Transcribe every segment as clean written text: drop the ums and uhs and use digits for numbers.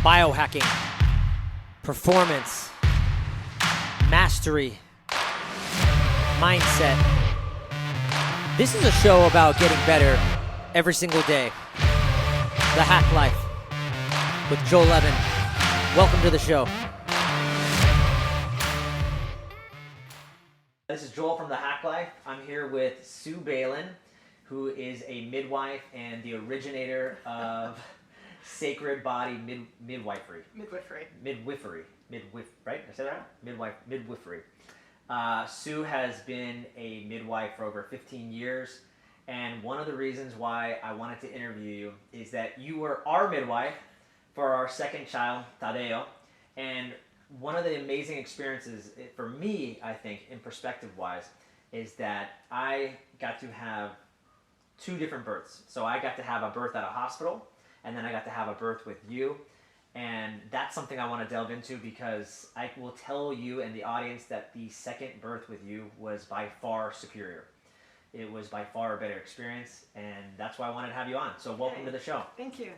biohacking, performance, mastery, mindset. This is a show about getting better every single day. The Hack Life with Joel Levin. Welcome to the show. This is Joel from The Hack Life. I'm here with Sue Baelan, who is a midwife and the originator of Sacred Body Midwifery. Midwifery, right? I said that right? Midwifery. Sue has been a midwife for over 15 years, and one of the reasons why I wanted to interview you is that you were our midwife for our second child, Tadeo, and one of the amazing experiences for me, I think, in perspective-wise, is that I got to have two different births. So I got to have a birth at a hospital, and then I got to have a birth with you. And that's something I want to delve into because I will tell you and the audience that the second birth with you was by far superior. It was by far a better experience, and that's why I wanted to have you on. So welcome to the show. Thank you.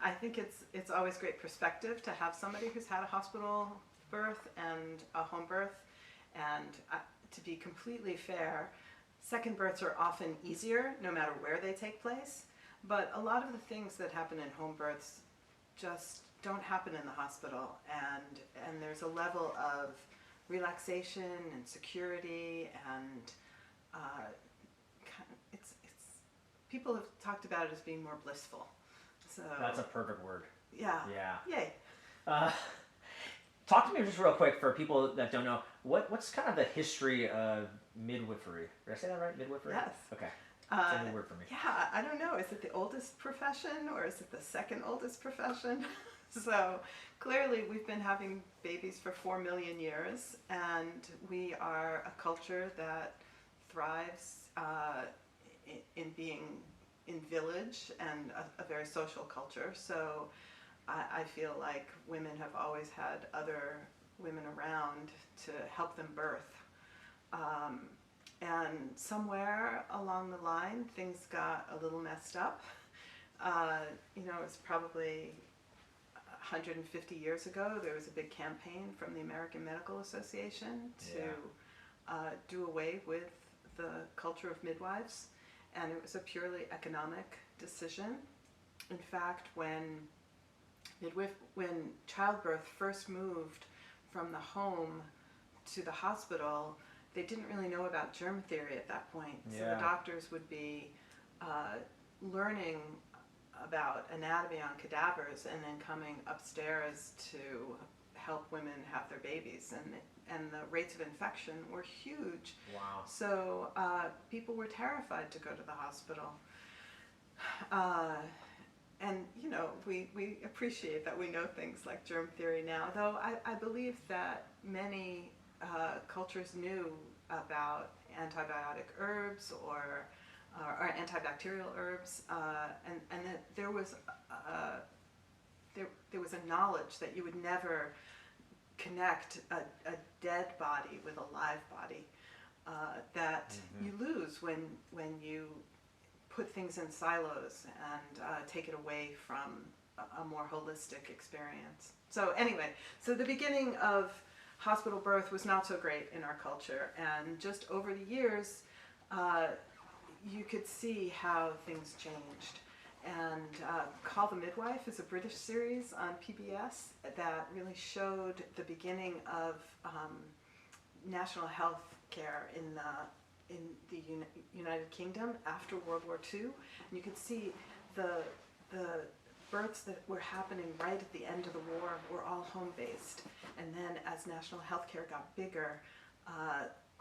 I think it's always great perspective to have somebody who's had a hospital birth and a home birth. And to be completely fair, second births are often easier no matter where they take place. But a lot of the things that happen in home births just don't happen in the hospital. And there's a level of relaxation and security and it's people have talked about it as being more blissful. So That's a perfect word. Yeah. Yay. Talk to me just real quick for people that don't know, what's kind of the history of midwifery? Did I say that right? Midwifery? Yes. Okay. It's a new word for me. Yeah, I don't know. Is it the oldest profession or is it the second oldest profession? So clearly we've been having babies for 4 million years, and we are a culture that thrives in being in village and a very social culture. So I feel like women have always had other women around to help them birth. And somewhere along the line, things got a little messed up. It was probably 150 years ago. There was a big campaign from the American Medical Association to do away with the culture of midwives. And it was a purely economic decision. In fact, when childbirth first moved from the home to the hospital, they didn't really know about germ theory at that point. So the doctors would be learning about anatomy on cadavers and then coming upstairs to help women have their babies. And the rates of infection were huge. Wow. So people were terrified to go to the hospital. And we appreciate that we know things like germ theory now, though I believe that many cultures knew about antibiotic herbs or antibacterial herbs, and that there was a knowledge that you would never connect a dead body with a live body, that you lose when you put things in silos and take it away from a more holistic experience. So anyway, the beginning of hospital birth was not so great in our culture, and just over the years you could see how things changed. And Call the Midwife is a British series on PBS that really showed the beginning of national health care in the United Kingdom after World War II. And you could see the births that were happening right at the end of the war were all home-based. And then as national health care got bigger,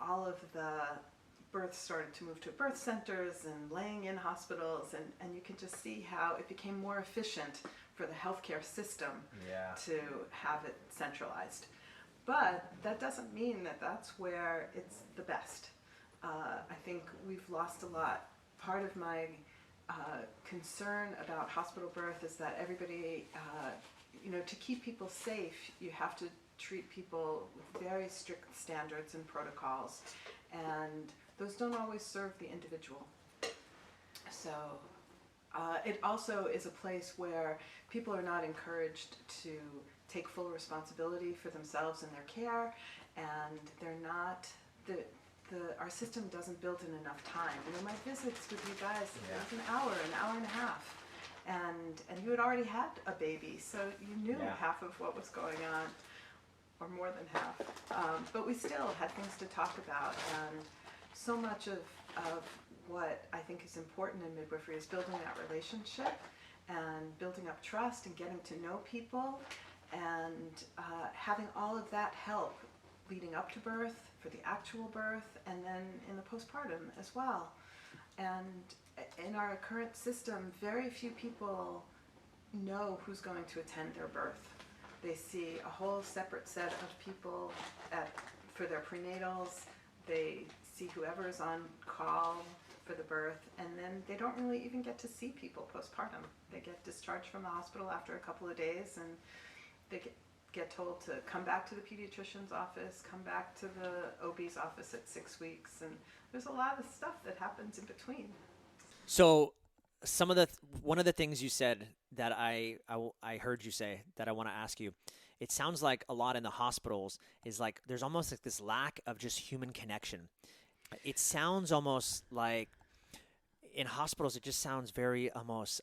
all of the births started to move to birth centers and laying in hospitals, and you can just see how it became more efficient for the healthcare system to have it centralized. But that doesn't mean that that's where it's the best. I think we've lost a lot. Part of my concern about hospital birth is that everybody, to keep people safe, you have to treat people with very strict standards and protocols, and those don't always serve the individual. So It also is a place where people are not encouraged to take full responsibility for themselves and their care, and they're not, our system doesn't build in enough time. My visits with you guys, it was an hour and a half, and you had already had a baby, so you knew half of what was going on, or more than half. But we still had things to talk about, and so much of what I think is important in midwifery is building that relationship and building up trust and getting to know people, and having all of that help leading up to birth, for the actual birth, and then in the postpartum as well. And in our current system, very few people know who's going to attend their birth. They see a whole separate set of people for their prenatals. They see whoever is on call for the birth, and then they don't really even get to see people postpartum. They get discharged from the hospital after a couple of days, and they get told to come back to the pediatrician's office, come back to the OB's office at 6 weeks, and there's a lot of stuff that happens in between. So one of the things you said that I heard you say that I want to ask you, it sounds like a lot in the hospitals is like there's almost like this lack of just human connection. It sounds almost like in hospitals, it just sounds very almost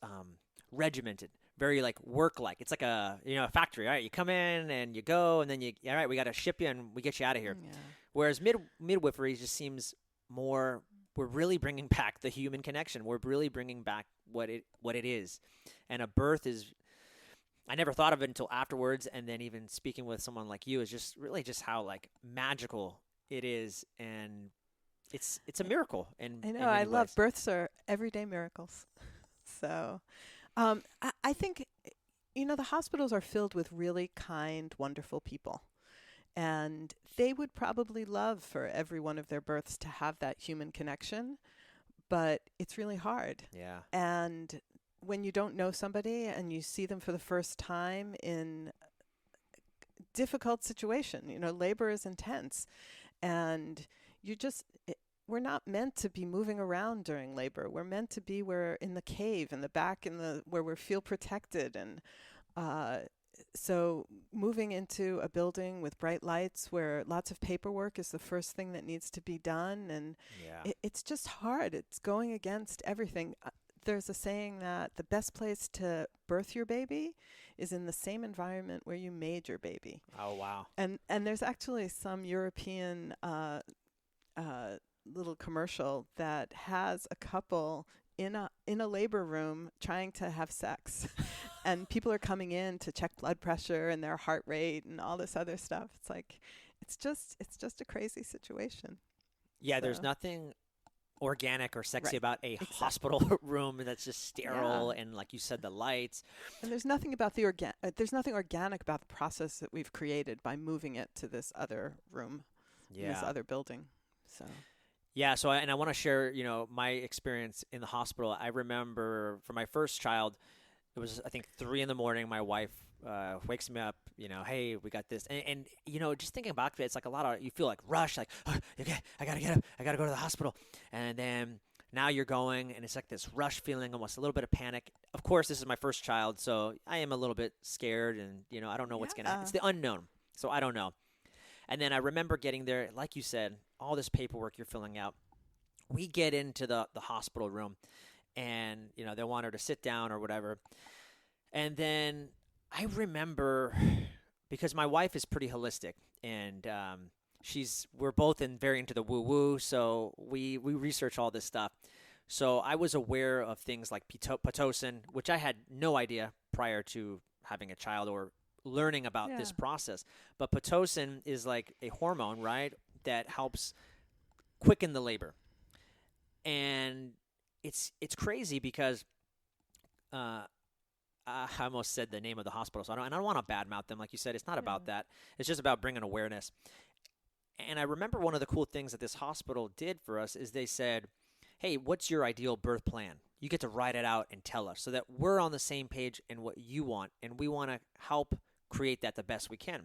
regimented, very like work-like. It's like a factory, right? You come in and you go, and then all right, we got to ship you and we get you out of here. Yeah. Whereas midwifery just seems more, we're really bringing back the human connection. We're really bringing back what it is. And a birth is, I never thought of it until afterwards, and then even speaking with someone like you is just really just how like magical it is, and it's a miracle. And I know, I love births are everyday miracles. So I think, the hospitals are filled with really kind, wonderful people. And they would probably love for every one of their births to have that human connection, but it's really hard. Yeah. And when you don't know somebody and you see them for the first time in a difficult situation, labor is intense, and we're not meant to be moving around during labor. We're meant to be in the cave, in the back, where we feel protected. And so moving into a building with bright lights where lots of paperwork is the first thing that needs to be done. And it's just hard. It's going against everything. There's a saying that the best place to birth your baby is in the same environment where you made your baby. Oh, wow. And there's actually some European little commercial that has a couple in a labor room trying to have sex, and people are coming in to check blood pressure and their heart rate and all this other stuff. It's like it's just a crazy situation. Yeah, so there's nothing organic or sexy about a hospital room that's just sterile, and like you said, the lights. And there's nothing about there's nothing organic about the process that we've created by moving it to this other room, this other building. So. Yeah, so I want to share, my experience in the hospital. I remember for my first child, it was, I think, 3 a.m. My wife wakes me up, hey, we got this. And just thinking back to it, it's like you feel like rush, like, oh, okay, I got to get up. I got to go to the hospital. And then now you're going, and it's like this rush feeling, almost a little bit of panic. Of course, this is my first child, so I am a little bit scared, and, I don't know what's going to happen. It's the unknown, so I don't know. And then I remember getting there, like you said, all this paperwork you're filling out. We get into the hospital room, and, they want her to sit down or whatever. And then I remember, because my wife is pretty holistic, and we're both very into the woo-woo, so we research all this stuff. So I was aware of things like Pitocin, which I had no idea prior to having a child or learning about this process. But Pitocin is like a hormone, right, that helps quicken the labor. And it's crazy because I almost said the name of the hospital, so I don't want to badmouth them. Like you said, it's not about that. It's just about bringing awareness. And I remember one of the cool things that this hospital did for us is they said, hey, what's your ideal birth plan? You get to write it out and tell us so that we're on the same page in what you want, and we want to help create that the best we can.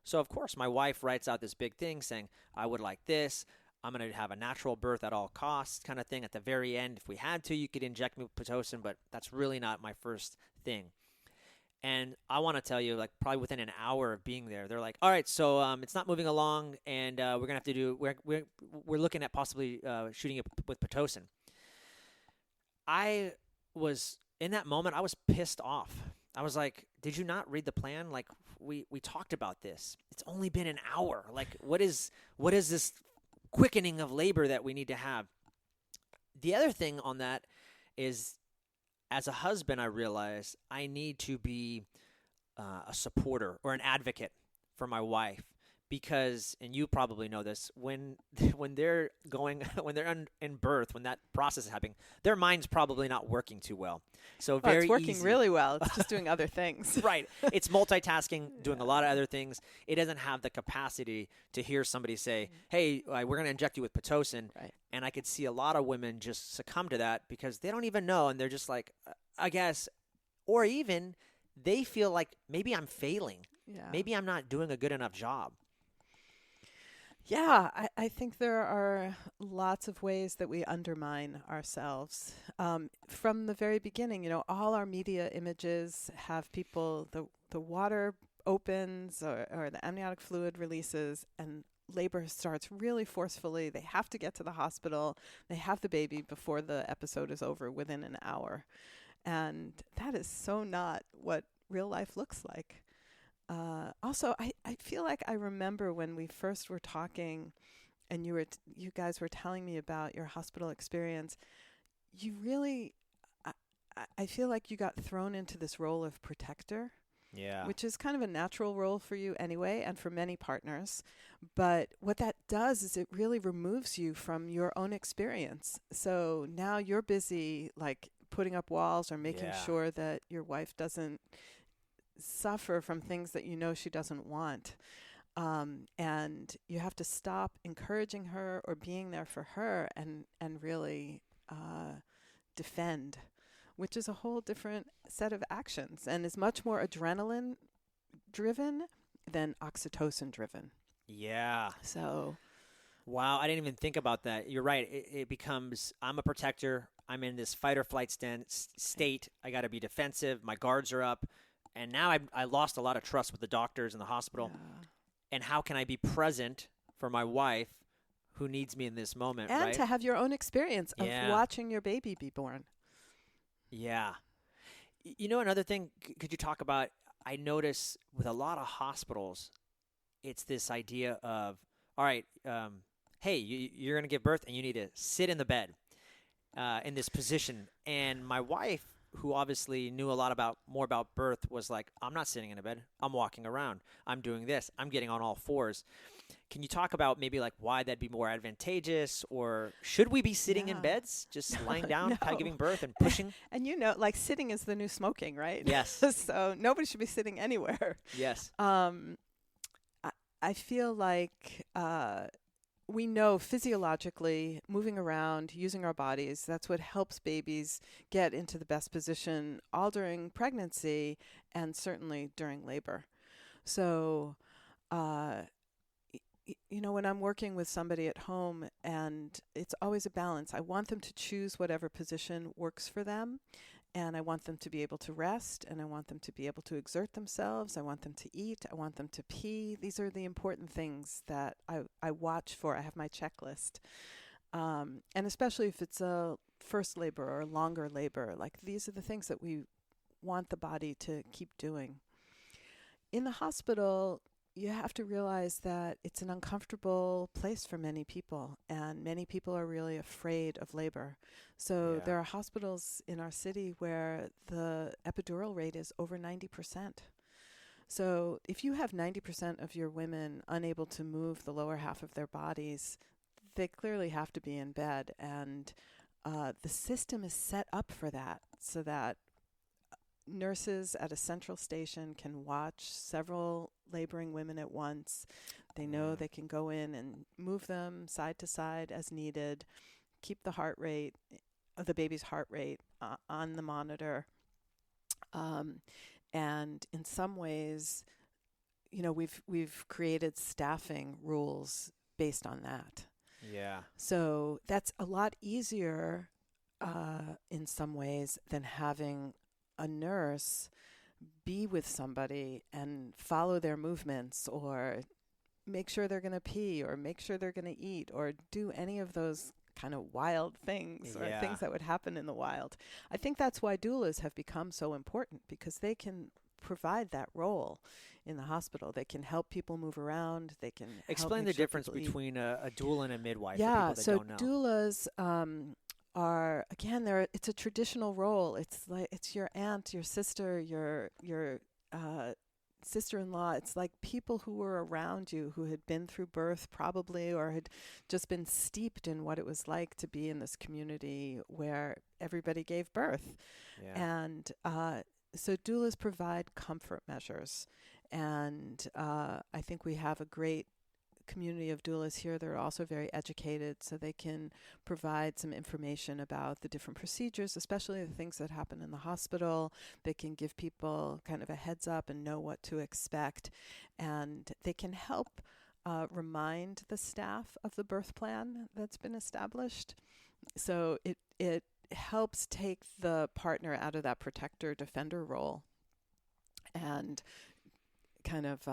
So, of course, my wife writes out this big thing saying, I would like this. I'm going to have a natural birth at all costs kind of thing. At the very end, if we had to, you could inject me with Pitocin, but that's really not my first thing. And I want to tell you, like, probably within an hour of being there, they're like, all right, so it's not moving along, and we're going to have to do, we're looking at possibly shooting it with Pitocin. I was, in that moment, I was pissed off. I was like, did you not read the plan? Like, we talked about this. It's only been an hour. Like, what is this quickening of labor that we need to have? The other thing on that is, as a husband, I realize I need to be a supporter or an advocate for my wife, because, and you probably know this, when they're in birth, when that process is happening, their mind's probably not working too well. So it's working really well. It's just doing other things. Right. It's multitasking, doing a lot of other things. It doesn't have the capacity to hear somebody say, hey, we're going to inject you with Pitocin. Right. And I could see a lot of women just succumb to that because they don't even know. And they're just like, I guess, or even they feel like maybe I'm failing. Yeah. Maybe I'm not doing a good enough job. Yeah, I think there are lots of ways that we undermine ourselves. From the very beginning, all our media images have people, the water opens or the amniotic fluid releases and labor starts really forcefully. They have to get to the hospital. They have the baby before the episode is over within an hour. And that is so not what real life looks like. Also, I feel like I remember when we first were talking and you guys were telling me about your hospital experience, you really, I feel like you got thrown into this role of protector. Yeah. Which is kind of a natural role for you anyway, and for many partners. But what that does is it really removes you from your own experience. So now you're busy, like, putting up walls or making sure that your wife doesn't suffer from things that she doesn't want. And you have to stop encouraging her or being there for her and really defend, which is a whole different set of actions and is much more adrenaline driven than oxytocin driven. Yeah. So. Wow, I didn't even think about that. You're right. It becomes, I'm a protector. I'm in this fight or flight state. I got to be defensive. My guards are up. And now I lost a lot of trust with the doctors and the hospital. Yeah. And how can I be present for my wife who needs me in this moment, and right? to have your own experience of watching your baby be born. Yeah. Another thing, could you talk about, I notice with a lot of hospitals, it's this idea of, all right, hey, you're going to give birth and you need to sit in the bed in this position. And my wife, who obviously knew a lot more about birth, was like, I'm not sitting in a bed. I'm walking around. I'm doing this. I'm getting on all fours. Can you talk about maybe like why that'd be more advantageous, or should we be sitting in beds, just lying down, giving birth and pushing? And like sitting is the new smoking, right? Yes. So nobody should be sitting anywhere. Yes. I feel like we know physiologically moving around, using our bodies, that's what helps babies get into the best position all during pregnancy and certainly during labor. So, when I'm working with somebody at home, and it's always a balance, I want them to choose whatever position works for them. And I want them to be able to rest, and I want them to be able to exert themselves. I want them to eat. I want them to pee. These are the important things that I watch for. I have my checklist. And especially if it's a first labor or longer labor, like these are the things that we want the body to keep doing. In the hospital, you have to realize that it's an uncomfortable place for many people, and many people are really afraid of labor. So there are hospitals in our city where the epidural rate is over 90%. So if you have 90% of your women unable to move the lower half of their bodies, they clearly have to be in bed. And the system is set up for that, so that nurses at a central station can watch several laboring women at once. They know they can go in and move them side to side as needed, keep the heart rate, the baby's heart rate on the monitor. And in some ways, we've created staffing rules based on that. Yeah. So that's a lot easier in some ways than having a nurse be with somebody and follow their movements or make sure they're going to pee or make sure they're going to eat or do any of those kind of wild things or things that would happen in the wild. I think that's why doulas have become so important, because they can provide that role in the hospital. They can help people move around. They can explain the difference between a doula and a midwife for people that so don't know. Doulas are, again, it's a traditional role. It's like it's your aunt, your sister, your sister-in-law. It's like people who were around you, who had been through birth probably, or had just been steeped in what it was like to be in this community where everybody gave birth. And so doulas provide comfort measures. And I think we have a great community of doulas here. They're also very educated, so they can provide some information about the different procedures, especially the things that happen in the hospital. They can give people kind of a heads up and know what to expect. And they can help remind the staff of the birth plan that's been established. So it helps take the partner out of that protector defender role and kind of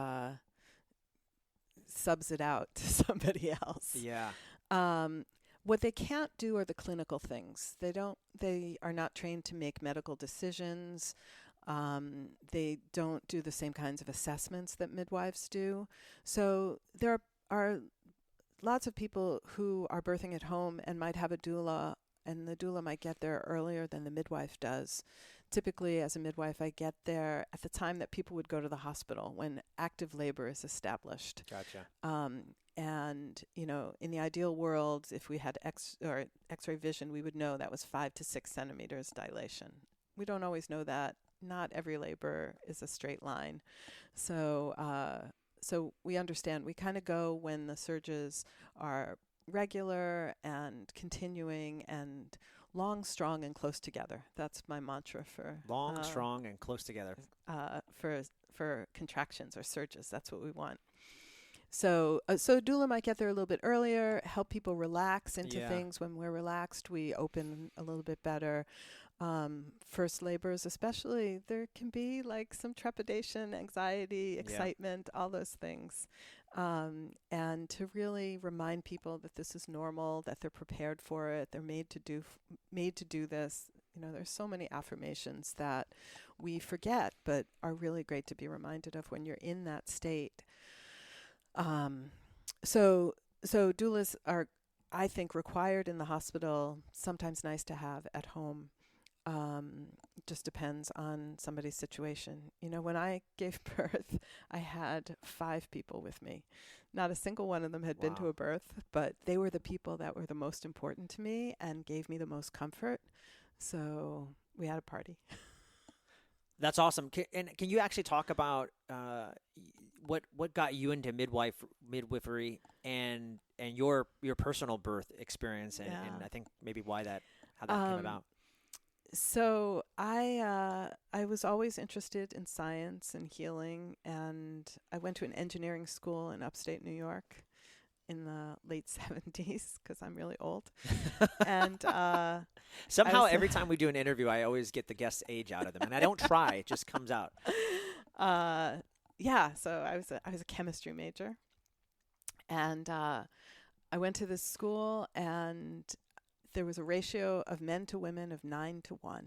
subs it out to somebody else. What they can't do are the clinical things. They are not trained to make medical decisions. They don't do the same kinds of assessments that midwives do. So there are lots of people who are birthing at home and might have a doula, and the doula might get there earlier than the midwife does. Typically, as a midwife, I get there at the time that people would go to the hospital, when active labor is established. Gotcha. And, you know, in the ideal world, if we had X-ray vision, we would know that was 5 to 6 centimeters dilation. We don't always know that. Not every labor is a straight line. So we understand. We kind of go when the surges are regular and continuing and long, strong, and close together. That's my mantra for long, strong, and close together. For contractions or surges, that's what we want. So doula might get there a little bit earlier, help people relax into things. When we're relaxed, we open a little bit better. First labors especially, there can be like some trepidation, anxiety, excitement, all those things. And to really remind people that this is normal, that they're prepared for it, they're made to do this. You know, there's so many affirmations that we forget, but are really great to be reminded of when you're in that state. So doulas are, I think, required in the hospital, sometimes nice to have at home. Just depends on somebody's situation. You know, when I gave birth, I had 5 people with me. Not a single one of them had been to a birth, but they were the people that were the most important to me and gave me the most comfort. So we had a party. That's awesome. Can you actually talk about what got you into midwifery and your personal birth experience and I think maybe how that came about? So I was always interested in science and healing, and I went to an engineering school in upstate New York in the late 70s, because I'm really old. And somehow every time we do an interview, I always get the guest's age out of them, and I don't try; it just comes out. So I was a chemistry major, and I went to this school, and there was a ratio of men to women of 9-1.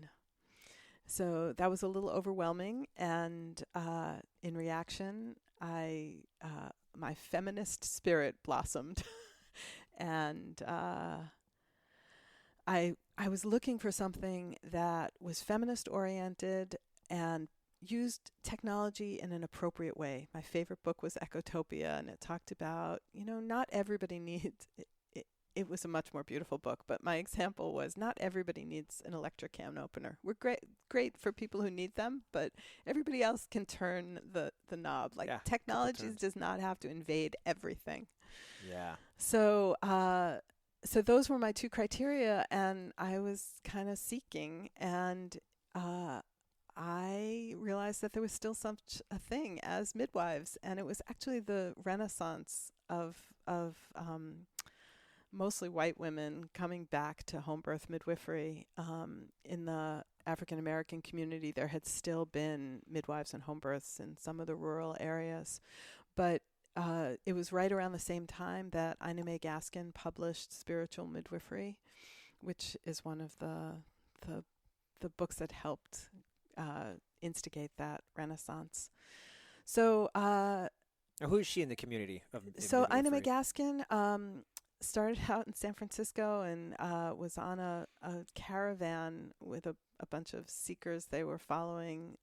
So that was a little overwhelming. And in reaction, my feminist spirit blossomed. And I was looking for something that was feminist oriented and used technology in an appropriate way. My favorite book was Ecotopia, and it talked about, not everybody needs it was a much more beautiful book, but my example was not everybody needs an electric can opener. We're great for people who need them, but everybody else can turn the knob. Technology does not have to invade everything. Yeah. So those were my 2 criteria, and I was kind of seeking, and I realized that there was still such a thing as midwives, and it was actually the renaissance of mostly white women coming back to home birth midwifery. In the African American community, there had still been midwives and home births in some of the rural areas, but it was right around the same time that Ina May Gaskin published Spiritual Midwifery, which is one of the books that helped instigate that renaissance. So who is she in the community of so Ina May midwifery? Gaskin started out in San Francisco and was on a caravan with a bunch of seekers. They were following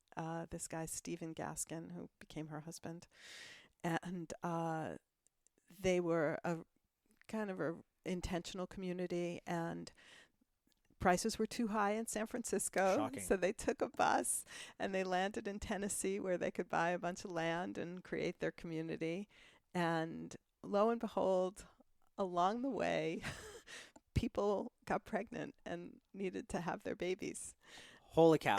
this guy, Stephen Gaskin, who became her husband. And they were a kind of a intentional community, and prices were too high in San Francisco. Shocking. So they took a bus and they landed in Tennessee, where they could buy a bunch of land and create their community. And lo and behold, along the way, people got pregnant and needed to have their babies. Holy cow.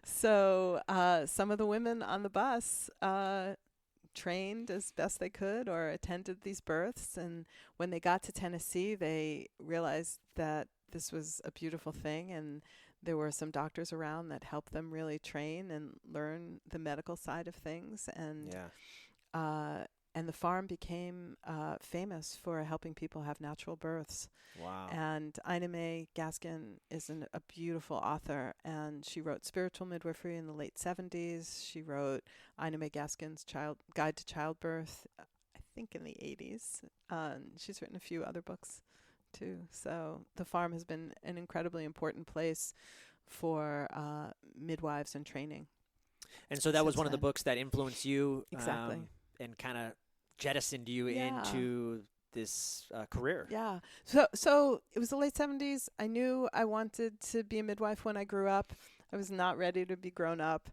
So some of the women on the bus trained as best they could or attended these births. And when they got to Tennessee, they realized that this was a beautiful thing. And there were some doctors around that helped them really train and learn the medical side of things. And and the farm became famous for helping people have natural births. Wow. And Ina May Gaskin is a beautiful author, and she wrote Spiritual Midwifery in the late 70s. She wrote Ina May Gaskin's Guide to Childbirth, I think in the 80s. She's written a few other books, too. So the farm has been an incredibly important place for midwives and training. And so that was since one of the then. books that influenced you Exactly. and kind of jettisoned you Yeah. into this career. Yeah. So it was the late 70s. I knew I wanted to be a midwife when I grew up. I was not ready to be grown up.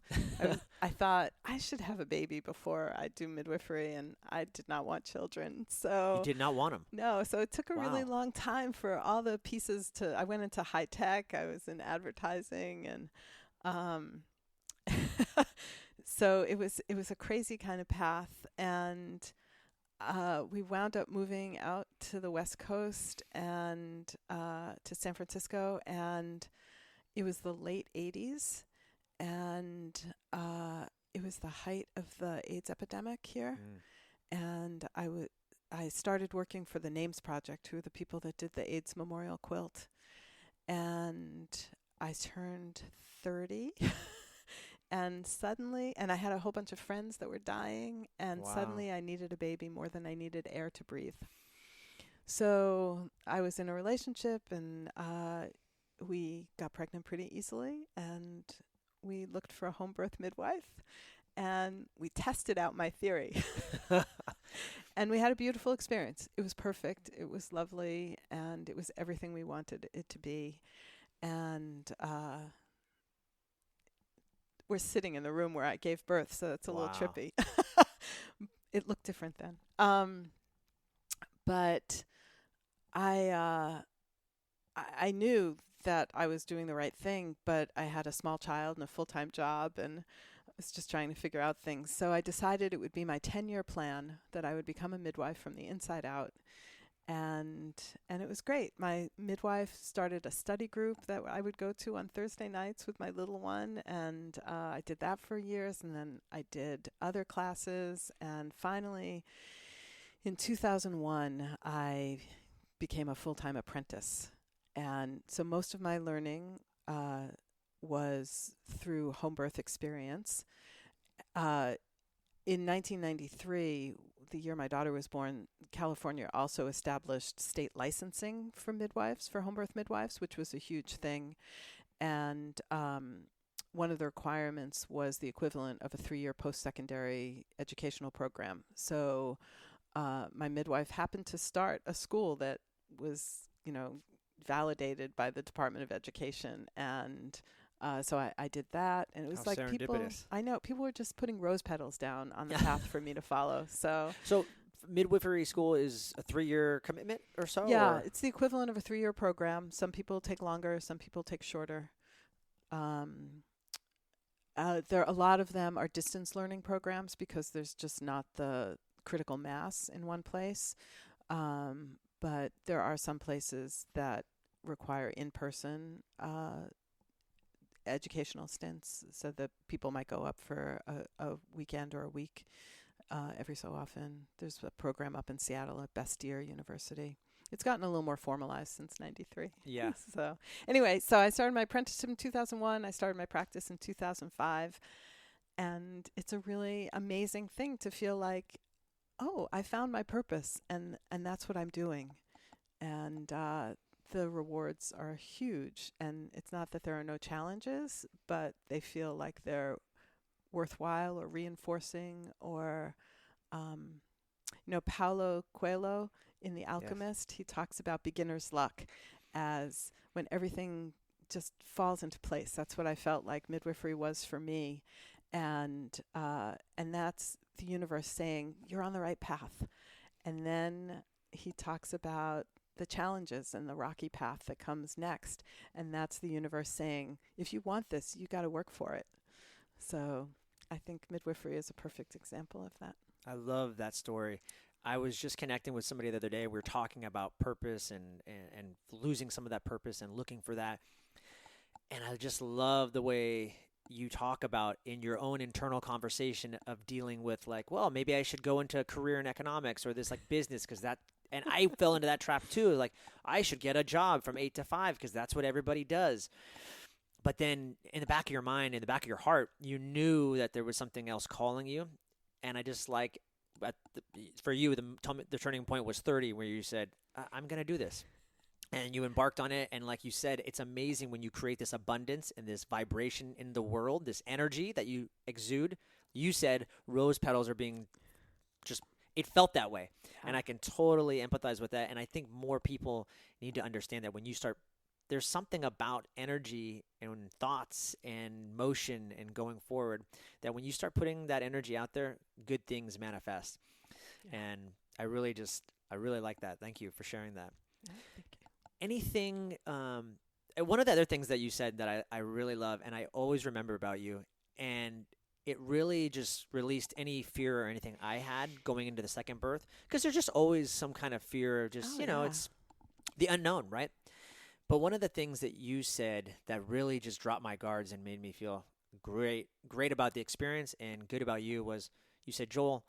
I thought I should have a baby before I do midwifery, and I did not want children. So You did not want them. no, so it took a really Wow. long time for all the pieces to. I went into high tech. I was in advertising, and so it was a crazy kind of path. And we wound up moving out to the West Coast and to San Francisco, and it was the late 80s, and it was the height of the AIDS epidemic here. And I started working for the Names Project, who are the people that did the AIDS memorial quilt. And I turned 30. And suddenly, and I had a whole bunch of friends that were dying, and Wow. suddenly I needed a baby more than I needed air to breathe. So I was in a relationship, and we got pregnant pretty easily, and we looked for a home birth midwife, and we tested out my theory. And we had a beautiful experience. It was perfect. It was lovely, and it was everything we wanted it to be. And we're sitting in the room where I gave birth, so it's a little Wow. trippy. It looked different then. But I knew that I was doing the right thing, but I had a small child and a full-time job, and I was just trying to figure out things. So I decided it would be my 10-year plan that I would become a midwife from the inside out. And it was great. My midwife started a study group that I would go to on Thursday nights with my little one, and I did that for years, and then I did other classes, and finally, in 2001, I became a full-time apprentice. And so most of my learning was through home birth experience. In 1993, the year my daughter was born, California also established state licensing for midwives, for home birth midwives, which was a huge thing. And one of the requirements was the equivalent of a 3-year post-secondary educational program. So my midwife happened to start a school that was, validated by the Department of Education. And so I did that, and it was How like people were just putting rose petals down on the path for me to follow. So midwifery school is a 3-year commitment or so? yeah, or? it's the equivalent of a 3-year program. Some people take longer, some people take shorter. A lot of them are distance learning programs because there's just not the critical mass in one place. But there are some places that require in-person educational stints, so that people might go up for a weekend or a week every so often. There's a program up in Seattle at Bastyr University. It's gotten a little more formalized since '93. Yeah. So anyway, so I started my apprenticeship in 2001. I started my practice in 2005. And it's a really amazing thing to feel like, oh, I found my purpose, and that's what I'm doing. And the rewards are huge. And it's not that there are no challenges, but they feel like they're worthwhile or reinforcing or, Paulo Coelho in The Alchemist, he talks about beginner's luck as when everything just falls into place. That's what I felt like midwifery was for me. And that's the universe saying, you're on the right path. And then he talks about the challenges and the rocky path that comes next. And that's the universe saying, if you want this, you got to work for it. So I think midwifery is a perfect example of that. I love that story. I was just connecting with somebody the other day. We were talking about purpose and losing some of that purpose and looking for that. And I just love the way you talk about in your own internal conversation of dealing with like, well, maybe I should go into a career in economics or this like business because that, and I fell into that trap too. Like I should get a job from 8 to 5 because that's what everybody does. But then in the back of your mind, in the back of your heart, you knew that there was something else calling you. And I just like, for you, the turning point was 30 where you said, I'm going to do this. And you embarked on it. And like you said, it's amazing when you create this abundance and this vibration in the world, this energy that you exude. You said rose petals are being just, it felt that way. Yeah. And I can totally empathize with that. And I think more people need to understand that when you start, there's something about energy and thoughts and motion and going forward that when you start putting that energy out there, good things manifest. Yeah. And I really like that. Thank you for sharing that. Yeah, thank you. Anything, one of the other things that you said that I really love and I always remember about you, and it really just released any fear or anything I had going into the second birth, because there's just always some kind of fear of just, it's the unknown, right? But one of the things that you said that really just dropped my guards and made me feel great about the experience and good about you was, you said, Joel,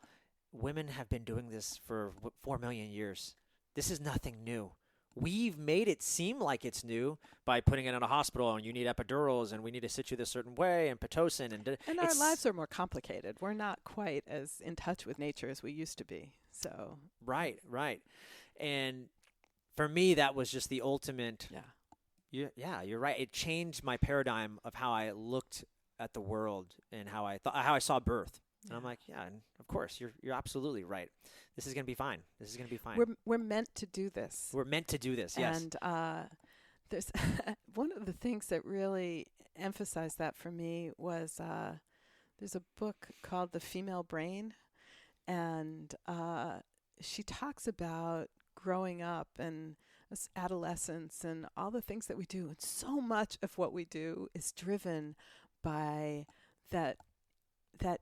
women have been doing this for 4 million years. This is nothing new. We've made it seem like it's new by putting it in a hospital and you need epidurals and we need to sit you this certain way and Pitocin. And our lives are more complicated. We're not quite as in touch with nature as we used to be. So Right. And for me, that was just the ultimate. Yeah, you're right. It changed my paradigm of how I looked at the world and how I saw birth. And I'm like, yeah, and of course, you're absolutely right. This is going to be fine. We're meant to do this. We're meant to do this, yes. And there's one of the things that really emphasized that for me was there's a book called The Female Brain, and she talks about growing up and adolescence and all the things that we do. And so much of what we do is driven by that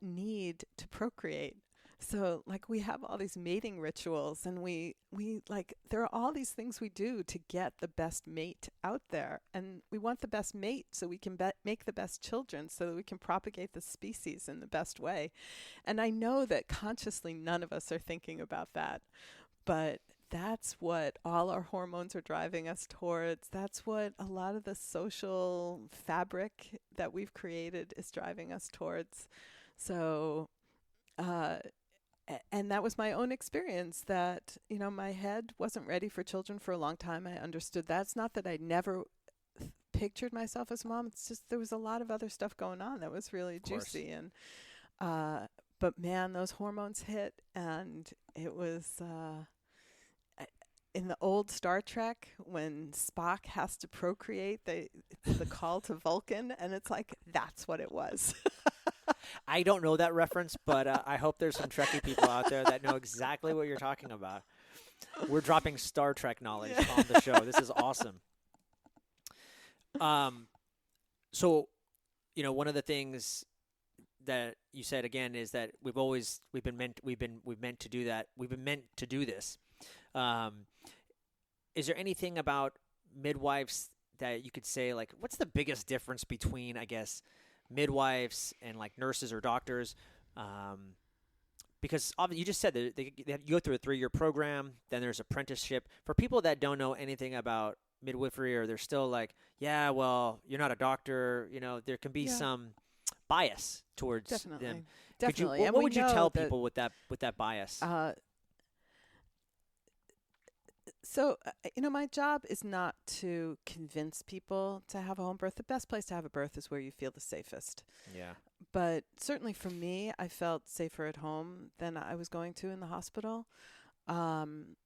need to procreate. So like we have all these mating rituals and we like, there are all these things we do to get the best mate out there. And we want the best mate so we can make the best children so that we can propagate the species in the best way. And I know that consciously none of us are thinking about that, but that's what all our hormones are driving us towards. That's what a lot of the social fabric that we've created is driving us towards. So, and that was my own experience that, my head wasn't ready for children for a long time. I understood that. It's not that I never pictured myself as a mom. It's just there was a lot of other stuff going on that was really juicy. And, but man, those hormones hit, and it was, in the old Star Trek, when Spock has to procreate, the call to Vulcan, and it's like, that's what it was. I don't know that reference, but I hope there's some Trekkie people out there that know exactly what you're talking about. We're dropping Star Trek knowledge on the show. This is awesome. So, one of the things that you said again is that we've meant to do that. We've been meant to do this. Um, is there anything about midwives that you could say, like, what's the biggest difference between, I guess, midwives and like nurses or doctors? Because you just said that you go through a 3-year program, then there's apprenticeship. For people that don't know anything about midwifery, or they're still like, yeah, well, you're not a doctor, there can be some bias towards them. Definitely. What would you tell people with that bias? So, my job is not to convince people to have a home birth. The best place to have a birth is where you feel the safest. Yeah. But certainly for me, I felt safer at home than I was going to in the hospital. And,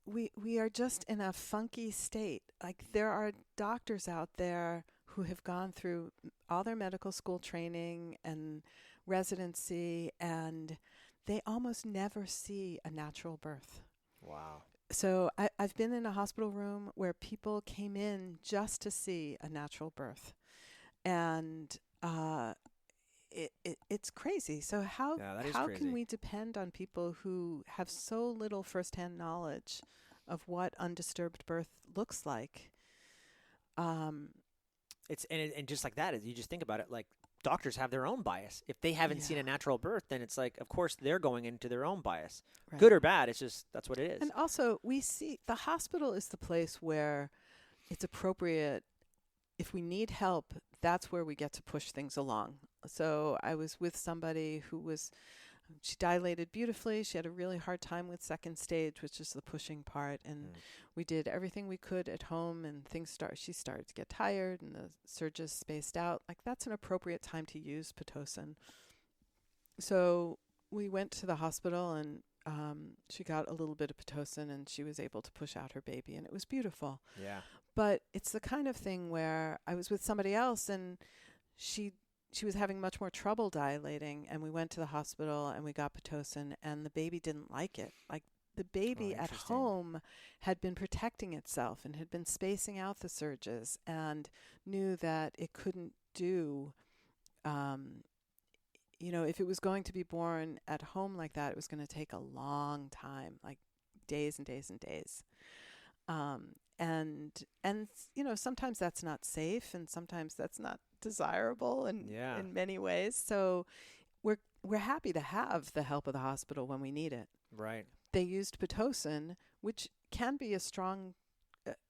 we are just in a funky state. Like, there are doctors out there who have gone through all their medical school training and residency, and they almost never see a natural birth. Wow. So I've been in a hospital room where people came in just to see a natural birth. And it's crazy. So how crazy. Can we depend on people who have so little firsthand knowledge of what undisturbed birth looks like? It's and just like that, you just think about it, like, doctors have their own bias. If they haven't seen a natural birth, then it's like, of course, they're going into their own bias. Right. Good or bad, it's just, that's what it is. And also, we see the hospital is the place where it's appropriate. If we need help, that's where we get to push things along. So I was with somebody she dilated beautifully. She had a really hard time with second stage, which is the pushing part. And we did everything we could at home, and she started to get tired, and the surges spaced out. Like, that's an appropriate time to use Pitocin. So we went to the hospital, and she got a little bit of Pitocin, and she was able to push out her baby, and it was beautiful. Yeah. But it's the kind of thing where I was with somebody else, and she was having much more trouble dilating, and we went to the hospital and we got Pitocin, and the baby didn't like it. Like, the baby at home had been protecting itself and had been spacing out the surges and knew that it couldn't do, if it was going to be born at home like that, it was going to take a long time, like days and days and days. And sometimes that's not safe, and sometimes that's not desirable in many ways. So we're happy to have the help of the hospital when we need it. Right. They used Pitocin, which can be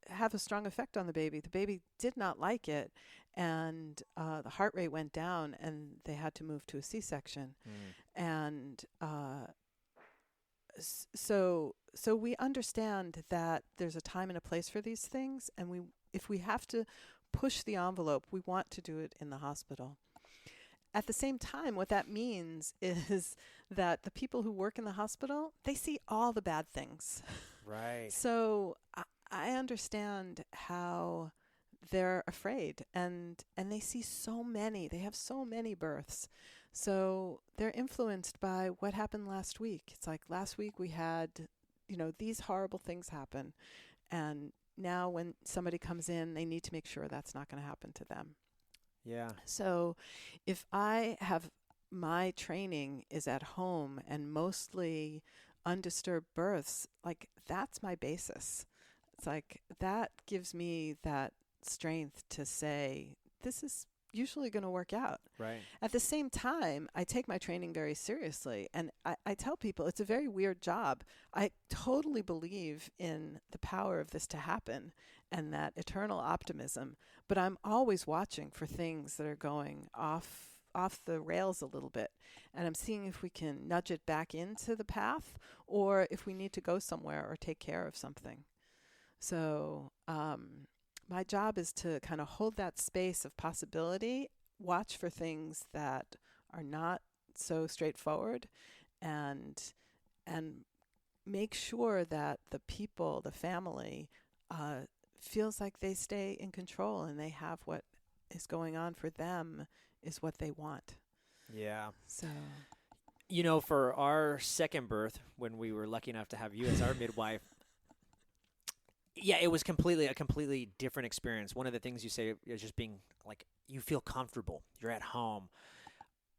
have a strong effect on the baby. The baby did not like it, and the heart rate went down, and they had to move to a C-section. And so we understand that there's a time and a place for these things, and if we have to push the envelope, we want to do it in the hospital. At the same time, what that means is that the people who work in the hospital, they see all the bad things. Right. So I understand how they're afraid, and they see they have so many births. So they're influenced by what happened last week. It's like, last week we had, these horrible things happen. And now when somebody comes in, they need to make sure that's not going to happen to them. Yeah. So if I have my training is at home and mostly undisturbed births, like, that's my basis. It's like, that gives me that strength to say, this is usually going to work out. Right. At the same time, I take my training very seriously, and I tell people it's a very weird job. I totally believe in the power of this to happen and that eternal optimism, but I'm always watching for things that are going off the rails a little bit, and I'm seeing if we can nudge it back into the path, or if we need to go somewhere or take care of something. So my job is to kind of hold that space of possibility, watch for things that are not so straightforward, and make sure that the people, the family, feels like they stay in control and they have what is going on for them is what they want. Yeah. So, for our second birth, when we were lucky enough to have you as our midwife, it was a completely different experience. One of the things you say is just being like, you feel comfortable. You're at home.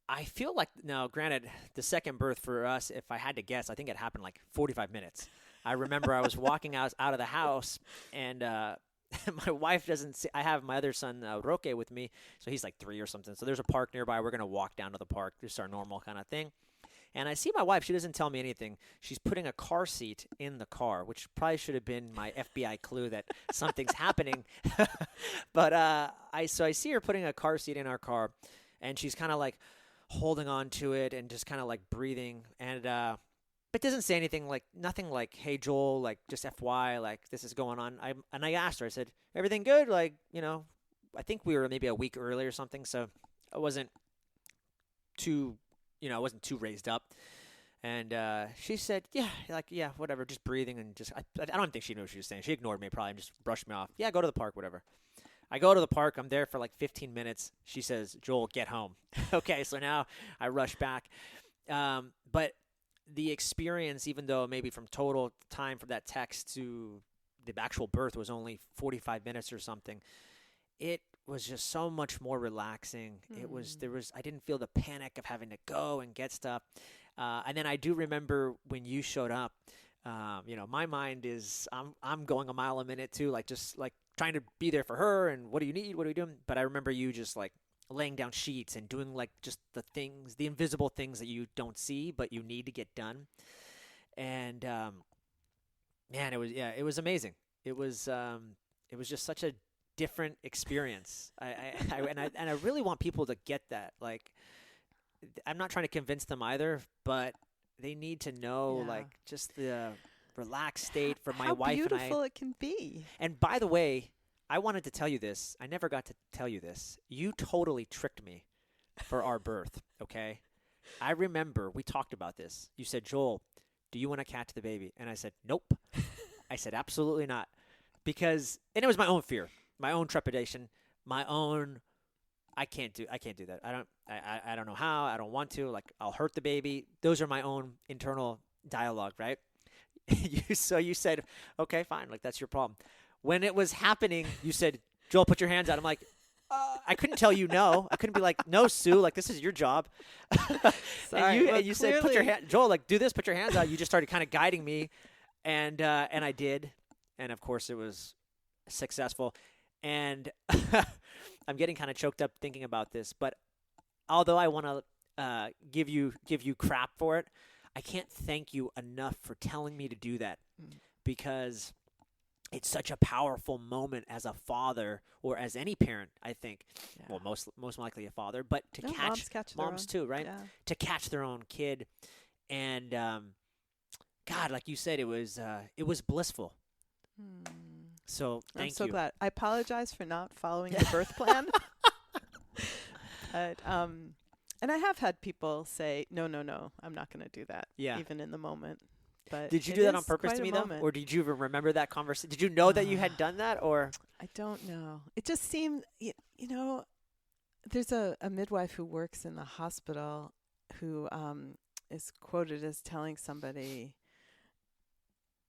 I feel like, now, granted, the second birth for us, if I had to guess, I think it happened like 45 minutes. I remember I was walking out of the house, and my wife doesn't see. I have my other son, Roque, with me, so he's like 3 or something. So there's a park nearby. We're going to walk down to the park, just our normal kind of thing. And I see my wife. She doesn't tell me anything. She's putting a car seat in the car, which probably should have been my FBI clue that something's happening. But I see her putting a car seat in our car, and she's kind of like holding on to it and just kind of like breathing. And but doesn't say anything, like nothing like, "Hey Joel, like just FY, like this is going on." I asked her. I said, "Everything good?" Like, I think we were maybe a week early or something, so I wasn't too. I wasn't too raised up. And she said, yeah, whatever, just breathing, and just, I don't think she knew what she was saying. She ignored me probably and just brushed me off. Yeah, go to the park, whatever. I go to the park. I'm there for like 15 minutes. She says, "Joel, get home." Okay, so now I rush back. But the experience, even though maybe from total time from that text to the actual birth was only 45 minutes or something, it was just so much more relaxing. I didn't feel the panic of having to go and get stuff. And then I do remember when you showed up, my mind is, I'm going a mile a minute too, like just like trying to be there for her. And what do you need? What are we doing? But I remember you just like laying down sheets and doing like just the things, the invisible things that you don't see, but you need to get done. And, man, it was amazing. It was just such a different experience. I really want people to get that. Like, I'm not trying to convince them either, but they need to know, like, just the relaxed state for my wife and I. How beautiful it can be. And by the way, I wanted to tell you this. I never got to tell you this. You totally tricked me for our birth, okay? I remember we talked about this. You said, "Joel, do you want to catch the baby?" And I said, "Nope." I said, "Absolutely not." And it was my own fear. My own trepidation, my own, I can't do that. I don't know how, I don't want to, like, I'll hurt the baby. Those are my own internal dialogue, right? So you said, "Okay, fine, like that's your problem." When it was happening, you said, "Joel, put your hands out." I'm like, I couldn't tell you no. I couldn't be like, "No, Sue, like this is your job." Sorry, and you said, "Put your hand, Joel, like do this, put your hands out." You just started kind of guiding me, and I did. And of course it was successful. And I'm getting kind of choked up thinking about this, but although I want to give you crap for it, I can't thank you enough for telling me to do that, because it's such a powerful moment as a father or as any parent, I think. Yeah. Well, most likely a father, but to catch moms too, right? Yeah. To catch their own kid, and God, like you said, it was blissful. So thank you. I'm so glad. I apologize for not following the birth plan. But and I have had people say, no, I'm not going to do that. Yeah. Even in the moment. But did you do that on purpose to me though, or did you even remember that conversation? Did you know that you had done that, or? I don't know. It just seemed, there's a midwife who works in the hospital who is quoted as telling somebody.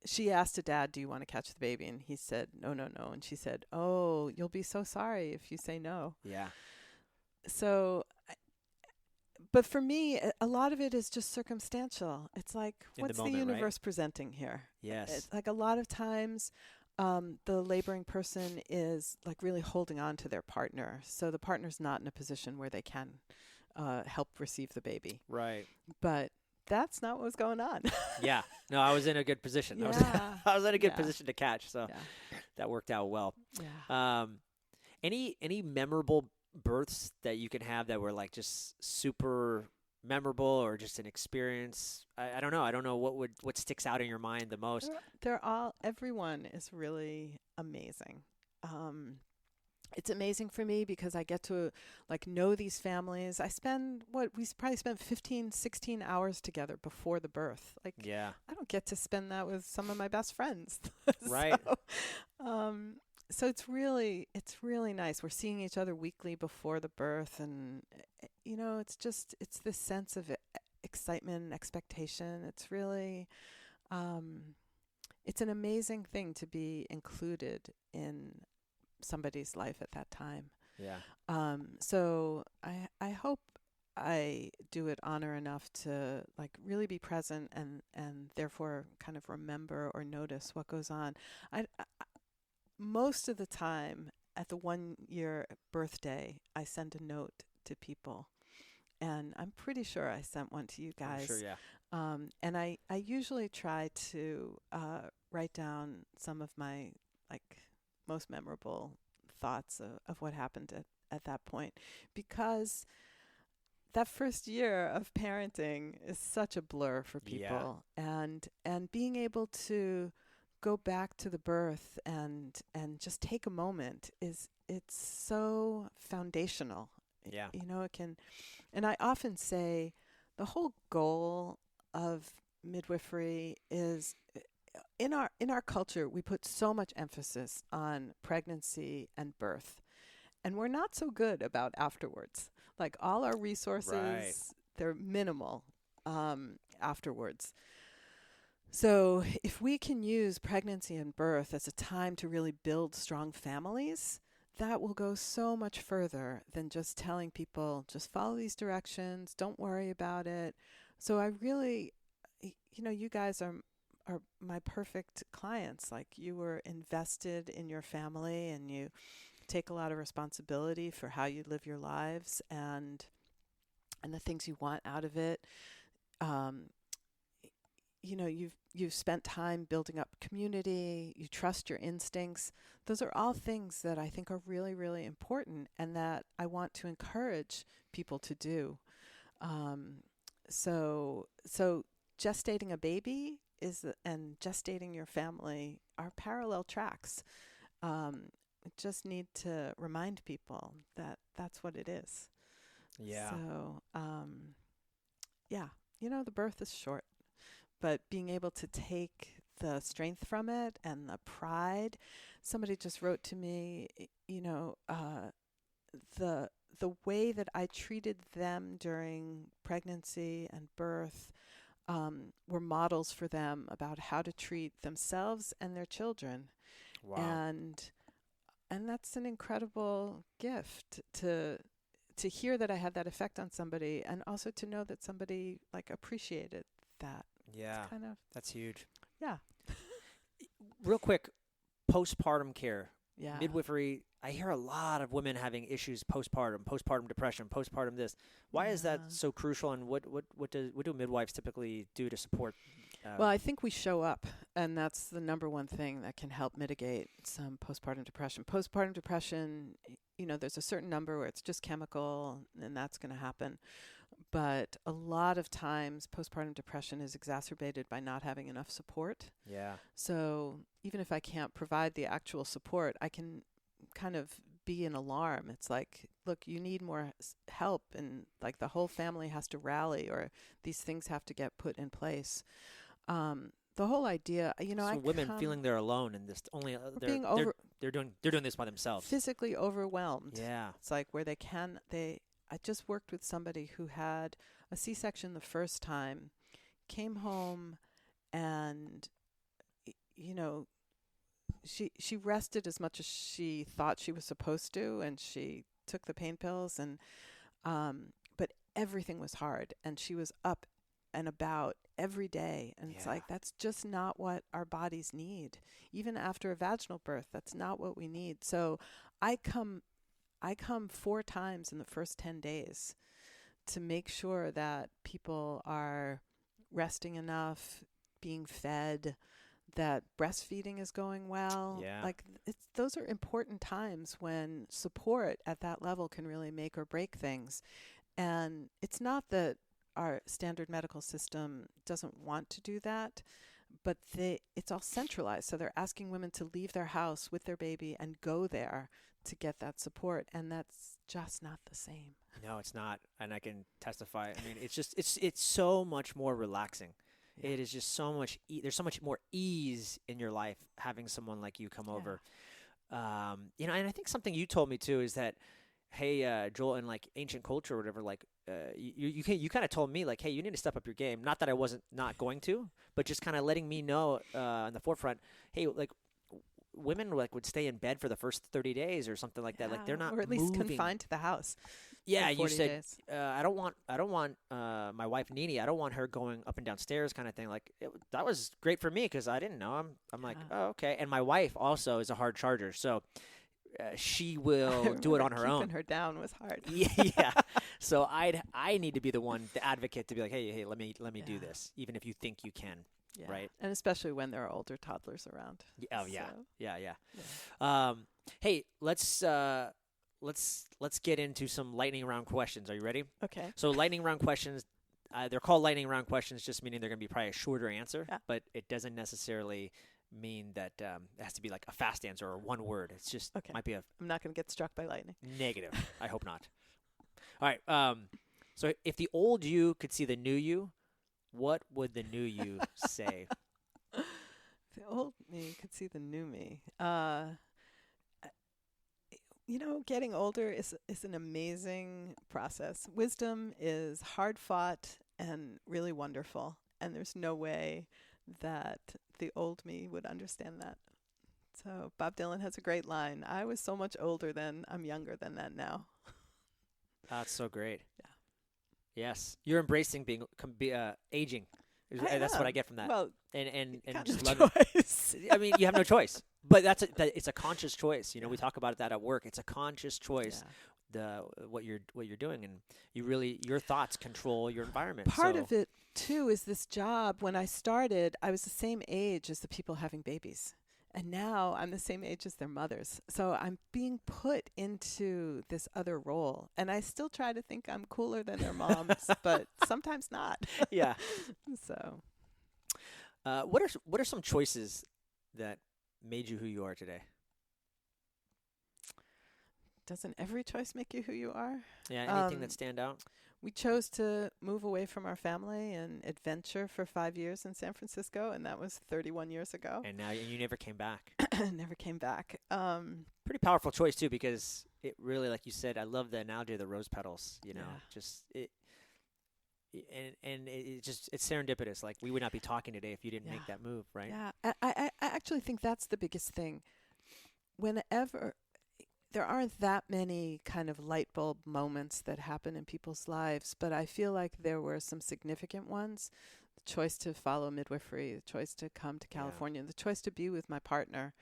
She asked a dad, "Do you want to catch the baby?" And he said, no. And she said, "Oh, you'll be so sorry if you say no." Yeah. So, but for me, a lot of it is just circumstantial. It's like, what's the universe presenting here? Yes. It's like a lot of times, the laboring person is like really holding on to their partner. So the partner's not in a position where they can help receive the baby. Right. But that's not what was going on. Yeah. No, I was in a good position. Yeah. I was in a good position to catch, so that worked out well. Yeah. Any memorable births that you can have that were like just super memorable, or just an experience? I don't know. I don't know what sticks out in your mind the most. Everyone is really amazing. It's amazing for me because I get to like know these families. We probably spent 15, 16 hours together before the birth. Like, yeah. I don't get to spend that with some of my best friends. Right. So it's really nice. We're seeing each other weekly before the birth, and it's this sense of excitement and expectation. It's really, it's an amazing thing to be included in somebody's life at that time. Yeah. So I hope I do it honor enough to like really be present and therefore kind of remember or notice what goes on. I most of the time at the 1 year birthday, I send a note to people, and I'm pretty sure I sent one to you I'm guys. sure, yeah. And I usually try to write down some of my like most memorable thoughts of what happened at that point, because that first year of parenting is such a blur for people, and being able to go back to the birth and just take a moment it's so foundational. Yeah. You know, it can, and I often say the whole goal of midwifery is in our culture we put so much emphasis on pregnancy and birth, and we're not so good about afterwards. Like all our resources, Right. they're minimal afterwards. So if we can use pregnancy and birth as a time to really build strong families, that will go so much further than just telling people, just follow these directions, don't worry about it. So I really, you know, you guys are my perfect clients. Like, you were invested in your family and you take a lot of responsibility for how you live your lives and the things you want out of it. You know, you've spent time building up community, you trust your instincts. Those are all things that I think are really, really important and that I want to encourage people to do. So gestating a baby and gestating your family are parallel tracks. Just need to remind people that that's what it is. Yeah. So, yeah, you know, the birth is short, but being able to take the strength from it and the pride. Somebody just wrote to me, you know, the way that I treated them during pregnancy and birth were models for them about how to treat themselves and their children. Wow. And that's an incredible gift to hear that I had that effect on somebody, and also to know that somebody like appreciated that. Yeah. It's kind of, That's huge. yeah. Real quick, postpartum care. Yeah. Midwifery, I hear a lot of women having issues postpartum depression, postpartum this. Why is that Yeah. so crucial, and what do midwives typically do to support? Well, I think we show up, and that's the number one thing that can help mitigate some postpartum depression. Postpartum depression, you know, there's a certain number where it's just chemical, and that's going to happen. But a lot of times, postpartum depression is exacerbated by not having enough support. Yeah. So even if I can't provide the actual support, I can kind of be an alarm. It's like, look, you need more help, and like the whole family has to rally, or these things have to get put in place. The whole idea, you know, so women feeling they're alone in this, only they're doing this by themselves, physically overwhelmed. Yeah. It's like where I just worked with somebody who had a C-section the first time, came home, and you know, she rested as much as she thought she was supposed to, and she took the pain pills, and but everything was hard, and she was up and about every day, and it's like, that's just not what our bodies need. Even after a vaginal birth, that's not what we need. So I come 4 times in the first 10 days to make sure that people are resting enough, being fed, that breastfeeding is going well. Yeah. Like, those are important times when support at that level can really make or break things. And it's not that our standard medical system doesn't want to do that, but it's all centralized. So they're asking women to leave their house with their baby and go there to get that support, and that's just not the same. No, it's not, and I can testify. I mean, it's just it's so much more relaxing. Yeah. It is just so much. There's so much more ease in your life having someone like you come over. You know, and I think something you told me too is that, hey, Joel, in like ancient culture or whatever, like you kind of told me like, hey, you need to step up your game. Not that I wasn't not going to, but just kind of letting me know in the forefront, hey, like women like would stay in bed for the first 30 days or something like that. Like they're not or at least moving. confined to the house. Yeah, for you 40 said days. I don't want my wife Nene. I don't want her going up and down stairs, kind of thing. Like that was great for me because I didn't know. I'm like, oh, okay. And my wife also is a hard charger, so she will do it on her own. Keeping her down was hard. Yeah. So I need to be the one, the advocate, to be like, hey, let me do this, even if you think you can. Yeah. Right. And especially when there are older toddlers around. Oh yeah. So, Yeah. Hey, let's get into some lightning round questions. Are you ready? Okay. So lightning round questions, they're called lightning round questions, just meaning they're going to be probably a shorter answer, but it doesn't necessarily mean that it has to be like a fast answer or one word. It's just might be a I'm not going to get struck by lightning. negative. I hope not. All right. So if the old you could see the new you, what would the new you say? The old me could see the new me. Getting older is an amazing process. Wisdom is hard fought and really wonderful, and there's no way that the old me would understand that. So Bob Dylan has a great line. I was so much older then, I'm younger than that now. That's so great. Yeah. Yes. You're embracing aging. That's what I get from that. Well, and kind just of loving. choice. I mean, you have no choice. But it's a conscious choice. We talk about that at work. It's a conscious choice. What you're doing, and your thoughts control your environment. Part of it too is this job. When I started, I was the same age as the people having babies. And now I'm the same age as their mothers. So I'm being put into this other role. And I still try to think I'm cooler than their moms, but sometimes not. Yeah. So what are some choices that made you who you are today? Doesn't every choice make you who you are? Yeah, anything that stand out? We chose to move away from our family and adventure for 5 years in San Francisco, and that was 31 years ago. And now you never came back. Never came back. Pretty powerful choice too, because it really, like you said, I love the analogy of the rose petals. Just it. And it's serendipitous. Like we would not be talking today if you didn't make that move, right? Yeah, I actually think that's the biggest thing. Whenever there aren't that many kind of light bulb moments that happen in people's lives, but I feel like there were some significant ones. The choice to follow midwifery, the choice to come to California, the choice to be with my partner.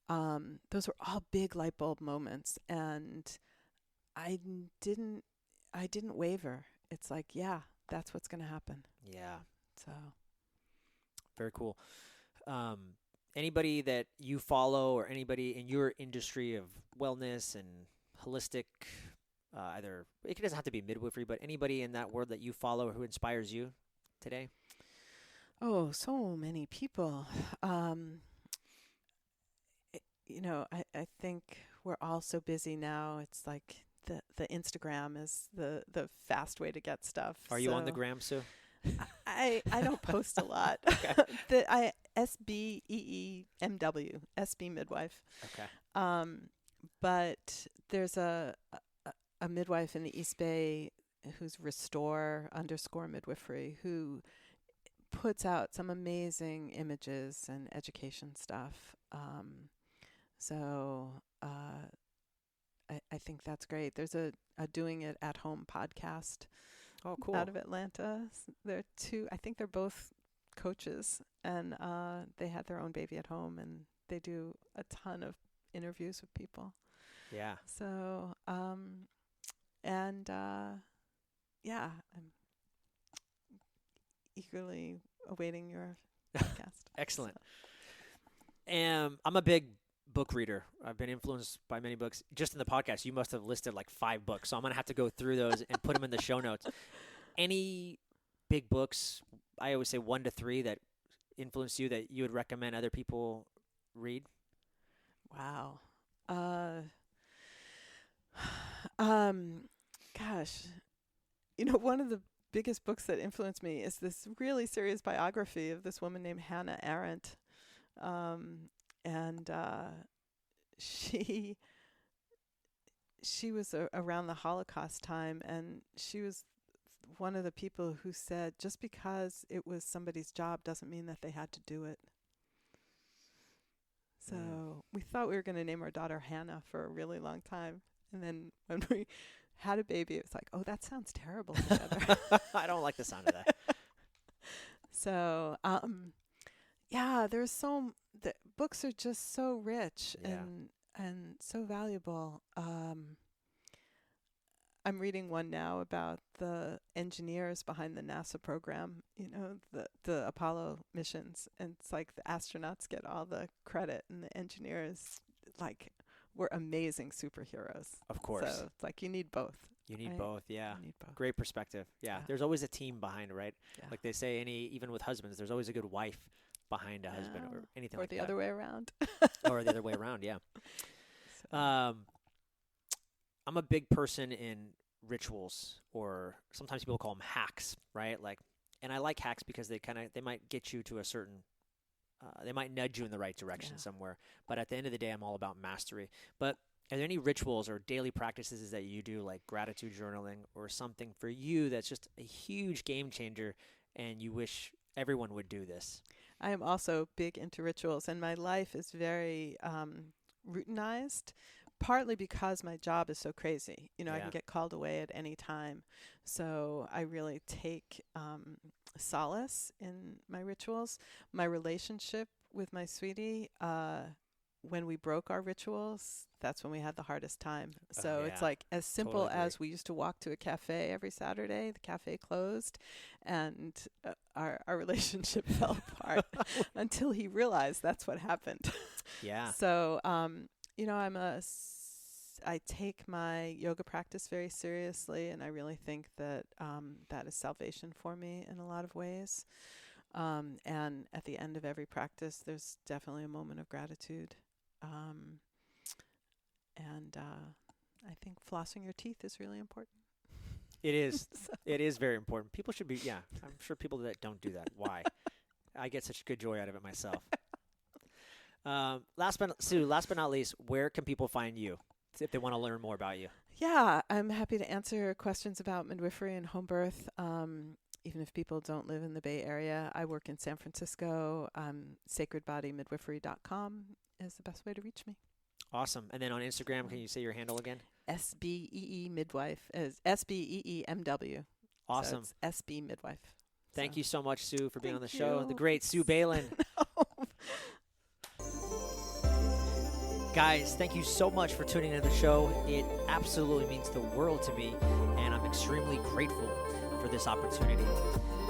Those were all big light bulb moments, and I didn't waver. It's like, that's what's going to happen. Yeah. So very cool. Anybody that you follow or anybody in your industry of wellness and holistic, either it doesn't have to be midwifery, but anybody in that world that you follow who inspires you today? Oh, so many people. I think we're all so busy now. It's like the Instagram is the fast way to get stuff. Are you on the gram, Sue? I don't post a lot. SBEEMW, SB Midwife. Okay. But there's a midwife in the East Bay who's Restore_midwifery who puts out some amazing images and education stuff. I think that's great. There's a Doing It at Home podcast. Oh, cool. Out of Atlanta. They're two, I think they're both coaches, and they had their own baby at home, and they do a ton of interviews with people. Yeah. So, I'm eagerly awaiting your podcast. Excellent. I'm a big book reader. I've been influenced by many books. Just in the podcast, you must have listed like 5 books, so I'm going to have to go through those and put them in the show notes. Any big books, I always say 1 to 3, that influenced you that you would recommend other people read? Wow. Gosh, one of the biggest books that influenced me is this really serious biography of this woman named Hannah Arendt. She was around the Holocaust time, and she was one of the people who said just because it was somebody's job doesn't mean that they had to do it. So we thought we were going to name our daughter Hannah for a really long time. And then when we had a baby, it was like, oh, that sounds terrible together. I don't like the sound of that. So, the books are just so rich and so valuable. I'm reading one now about the engineers behind the NASA program, the Apollo missions. And it's like the astronauts get all the credit and the engineers, were amazing superheroes. Of course. So it's like you need both. You need both, yeah. You need both. Great perspective. Yeah. There's always a team behind, right? Yeah. Like they say, even with husbands, there's always a good wife behind a husband or anything like that. Or the other way around. Or the other way around, yeah. I'm a big person in rituals, or sometimes people call them hacks, right? And I like hacks because they might get you to a certain, they might nudge you in the right direction somewhere. But at the end of the day, I'm all about mastery. But are there any rituals or daily practices that you do, like gratitude journaling or something for you that's just a huge game changer and you wish everyone would do this? I am also big into rituals, and my life is very routinized, partly because my job is so crazy. I can get called away at any time. So I really take solace in my rituals. My relationship with my sweetie, when we broke our rituals, that's when we had the hardest time. So it's like as simple Totally as we used to walk to a cafe every Saturday. The cafe closed, and our relationship fell apart until he realized that's what happened. Yeah. So, I take my yoga practice very seriously, and I really think that that is salvation for me in a lot of ways. And at the end of every practice, there's definitely a moment of gratitude. I think flossing your teeth is really important. It is. It is very important. People should be, I'm sure people that don't do that. Why? I get such good joy out of it myself. Last but not least, where can people find you if they want to learn more about you? Yeah, I'm happy to answer questions about midwifery and home birth. Even if people don't live in the Bay Area, I work in San Francisco. SacredBodyMidwifery.com is the best way to reach me. Awesome. And then on Instagram, can you say your handle again? SBEE Midwife is SBEEMW. Awesome. So it's SB Midwife. Thank you so much, Sue, for being on the Thank show. you. The great Sue Baelan. Guys, thank you so much for tuning into the show. It absolutely means the world to me, and I'm extremely grateful for this opportunity.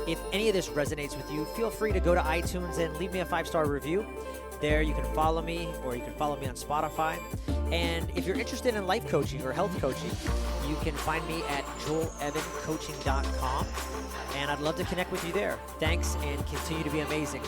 If any of this resonates with you, feel free to go to iTunes and leave me a 5-star review. There you can follow me, or you can follow me on Spotify. And if you're interested in life coaching or health coaching, you can find me at joelevancoaching.com. And I'd love to connect with you there. Thanks, and continue to be amazing.